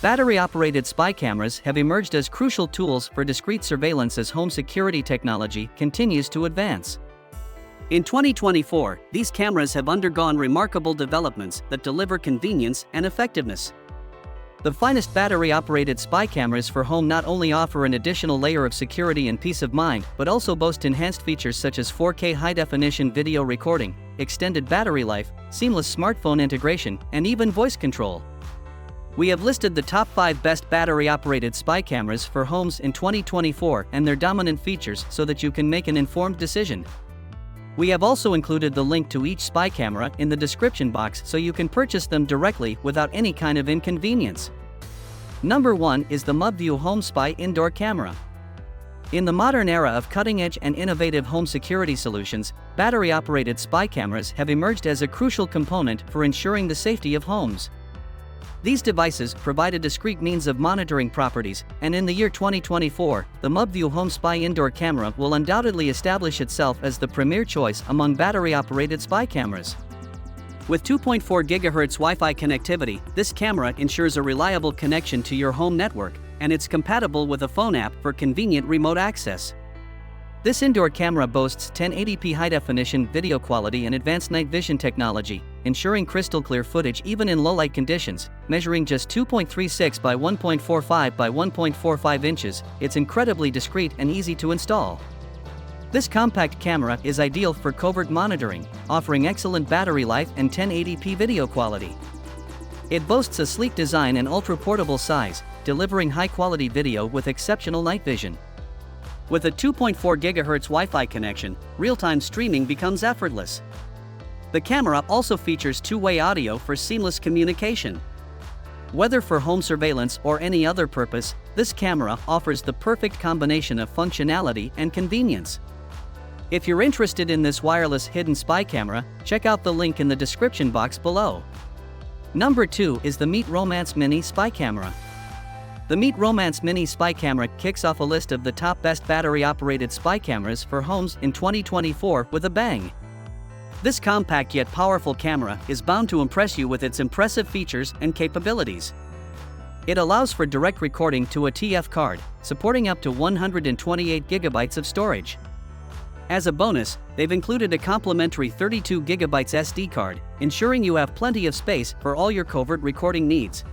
Battery-operated spy cameras have emerged as crucial tools for discreet surveillance as home security technology continues to advance. In 2024, these cameras have undergone remarkable developments that deliver convenience and effectiveness. The finest battery-operated spy cameras for home not only offer an additional layer of security and peace of mind, but also boast enhanced features such as 4K high-definition video recording, extended battery life, seamless smartphone integration, and even voice control. We have listed the top 5 best battery-operated spy cameras for homes in 2024 and their dominant features so that you can make an informed decision. We have also included the link to each spy camera in the description box so you can purchase them directly without any kind of inconvenience. Number 1 is the MubView Home Spy Indoor Camera. In the modern era of cutting-edge and innovative home security solutions, battery-operated spy cameras have emerged as a crucial component for ensuring the safety of homes. These devices provide a discrete means of monitoring properties, and in the year 2024, the MubView Home Spy Indoor Camera will undoubtedly establish itself as the premier choice among battery-operated spy cameras. With 2.4 GHz Wi-Fi connectivity, this camera ensures a reliable connection to your home network, and it's compatible with a phone app for convenient remote access. This indoor camera boasts 1080p high-definition video quality and advanced night vision technology, ensuring crystal-clear footage even in low-light conditions. Measuring just 2.36 by 1.45 by 1.45 inches, it's incredibly discreet and easy to install. This compact camera is ideal for covert monitoring, offering excellent battery life and 1080p video quality. It boasts a sleek design and ultra-portable size, delivering high-quality video with exceptional night vision. With a 2.4 GHz Wi-Fi connection, real-time streaming becomes effortless. The camera also features two-way audio for seamless communication. Whether for home surveillance or any other purpose, this camera offers the perfect combination of functionality and convenience. If you're interested in this wireless hidden spy camera, check out the link in the description box below. Number 2 is the Meet Romance Mini Spy Camera. The Meet Romance Mini Spy Camera kicks off a list of the top best battery-operated spy cameras for homes in 2024 with a bang. This compact yet powerful camera is bound to impress you with its impressive features and capabilities. It allows for direct recording to a TF card, supporting up to 128 GB of storage. As a bonus, they've included a complimentary 32 GB SD card, ensuring you have plenty of space for all your covert recording needs.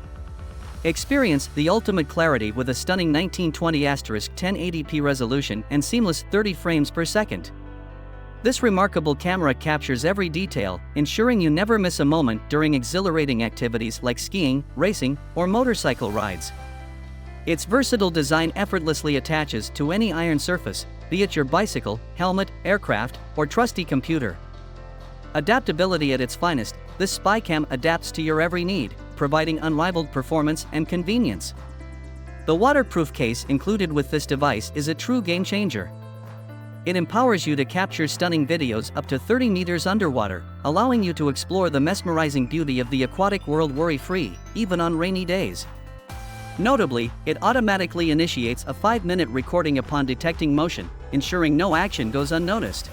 Experience the ultimate clarity with a stunning 1920*1080p resolution and seamless 30 frames per second. This remarkable camera captures every detail, ensuring you never miss a moment during exhilarating activities like skiing, racing, or motorcycle rides. Its versatile design effortlessly attaches to any iron surface, be it your bicycle, helmet, aircraft, or trusty computer. Adaptability at its finest, this spy cam adapts to your every need, providing unrivaled performance and convenience. The waterproof case included with this device is a true game changer. It empowers you to capture stunning videos up to 30 meters underwater, allowing you to explore the mesmerizing beauty of the aquatic world worry-free, even on rainy days. Notably, it automatically initiates a 5-minute recording upon detecting motion, ensuring no action goes unnoticed.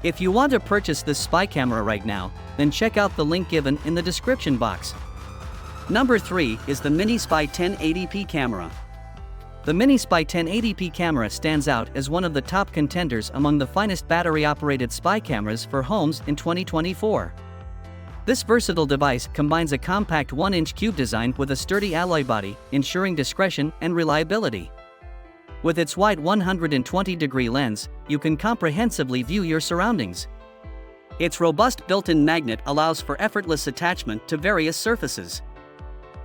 If you want to purchase this spy camera right now, then check out the link given in the description box. Number 3 is the Mini Spy 1080p camera. The Mini Spy 1080p camera stands out as one of the top contenders among the finest battery-operated spy cameras for homes in 2024. This versatile device combines a compact 1-inch cube design with a sturdy alloy body, ensuring discretion and reliability. With its wide 120-degree lens, you can comprehensively view your surroundings. Its robust built-in magnet allows for effortless attachment to various surfaces.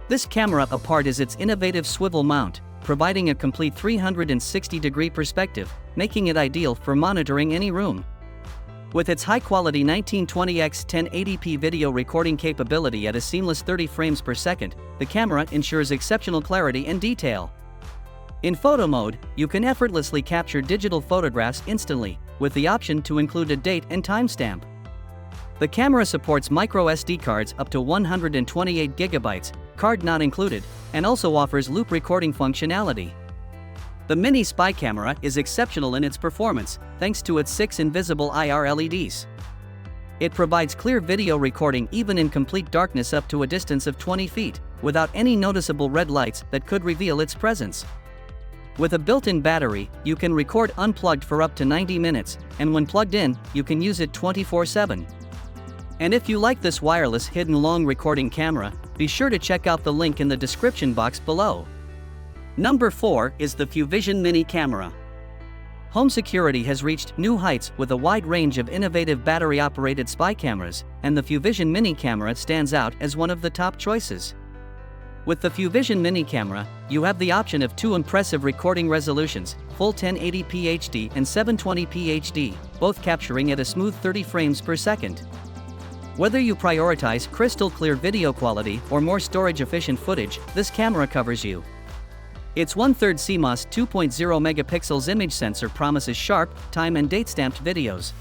This camera apart is its innovative swivel mount, providing a complete 360-degree perspective, making it ideal for monitoring any room. With its high-quality 1920x1080p video recording capability at a seamless 30 frames per second, the camera ensures exceptional clarity and detail. In photo mode, you can effortlessly capture digital photographs instantly, with the option to include a date and timestamp. The camera supports micro SD cards up to 128 GB, card not included, and also offers loop recording functionality. The Mini Spy camera is exceptional in its performance, thanks to its 6 invisible IR LEDs. It provides clear video recording even in complete darkness up to a distance of 20 feet, without any noticeable red lights that could reveal its presence. With a built-in battery, you can record unplugged for up to 90 minutes, and when plugged in, you can use it 24/7. And if you like this wireless hidden long recording camera, be sure to check out the link in the description box below. Number 4 is the Fision Mini Camera. Home security has reached new heights with a wide range of innovative battery-operated spy cameras, and the Fision Mini Camera stands out as one of the top choices. With the Fision Mini Camera, you have the option of two impressive recording resolutions, full 1080p HD and 720p HD, both capturing at a smooth 30 frames per second. Whether you prioritize crystal-clear video quality or more storage-efficient footage, this camera covers you. Its 1/3 CMOS 2.0 megapixels image sensor promises sharp, time and date-stamped videos.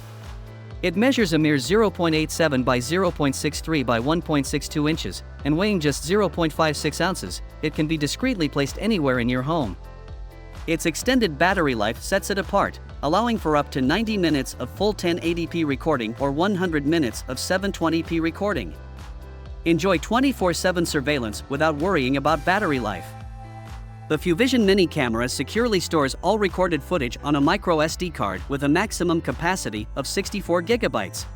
It measures a mere 0.87 by 0.63 by 1.62 inches, and weighing just 0.56 ounces, it can be discreetly placed anywhere in your home. Its extended battery life sets it apart, allowing for up to 90 minutes of full 1080p recording or 100 minutes of 720p recording. Enjoy 24/7 surveillance without worrying about battery life. The Fision Mini Camera securely stores all recorded footage on a micro SD card with a maximum capacity of 64 GB.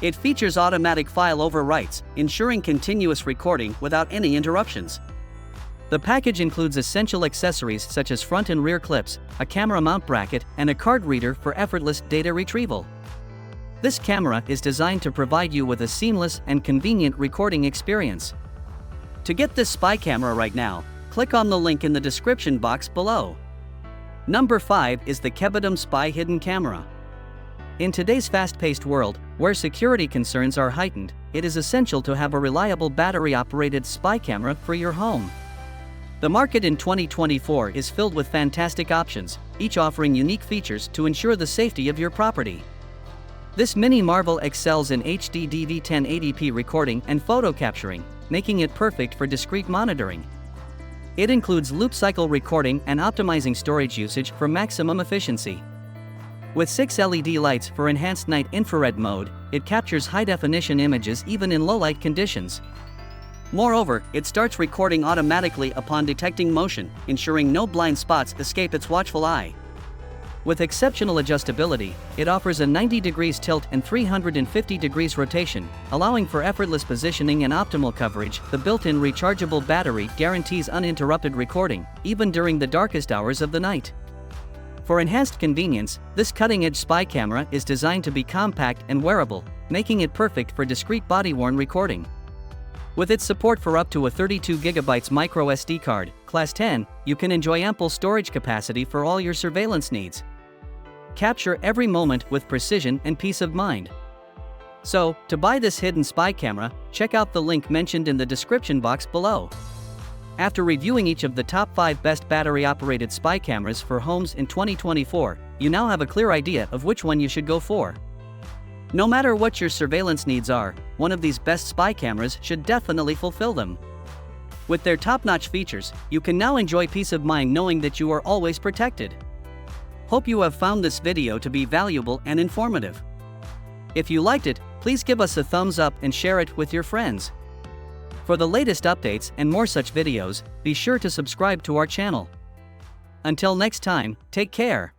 It features automatic file overwrites, ensuring continuous recording without any interruptions. The package includes essential accessories such as front and rear clips, a camera mount bracket, and a card reader for effortless data retrieval. This camera is designed to provide you with a seamless and convenient recording experience. To get this spy camera right now, click on the link in the description box below. Number 5 is the KBAM Spy Hidden Camera. In today's fast-paced world, where security concerns are heightened, it is essential to have a reliable battery-operated spy camera for your home. The market in 2024 is filled with fantastic options, each offering unique features to ensure the safety of your property. This mini marvel excels in HD DV 1080p recording and photo capturing, making it perfect for discreet monitoring. It includes loop cycle recording and optimizing storage usage for maximum efficiency. With 6 LED lights for enhanced night infrared mode, it captures high-definition images even in low-light conditions. Moreover, it starts recording automatically upon detecting motion, ensuring no blind spots escape its watchful eye. With exceptional adjustability, it offers a 90 degrees tilt and 350 degrees rotation, allowing for effortless positioning and optimal coverage. The built-in rechargeable battery guarantees uninterrupted recording, even during the darkest hours of the night. For enhanced convenience, this cutting-edge spy camera is designed to be compact and wearable, making it perfect for discreet body-worn recording. With its support for up to a 32 GB micro SD card, Class 10, you can enjoy ample storage capacity for all your surveillance needs. Capture every moment with precision and peace of mind. So, to buy this hidden spy camera, check out the link mentioned in the description box below. After reviewing each of the top 5 best battery-operated spy cameras for homes in 2024, you now have a clear idea of which one you should go for. No matter what your surveillance needs are, one of these best spy cameras should definitely fulfill them. With their top-notch features, you can now enjoy peace of mind knowing that you are always protected. Hope you have found this video to be valuable and informative. If you liked it, please give us a thumbs up and share it with your friends. For the latest updates and more such videos, be sure to subscribe to our channel. Until next time, take care.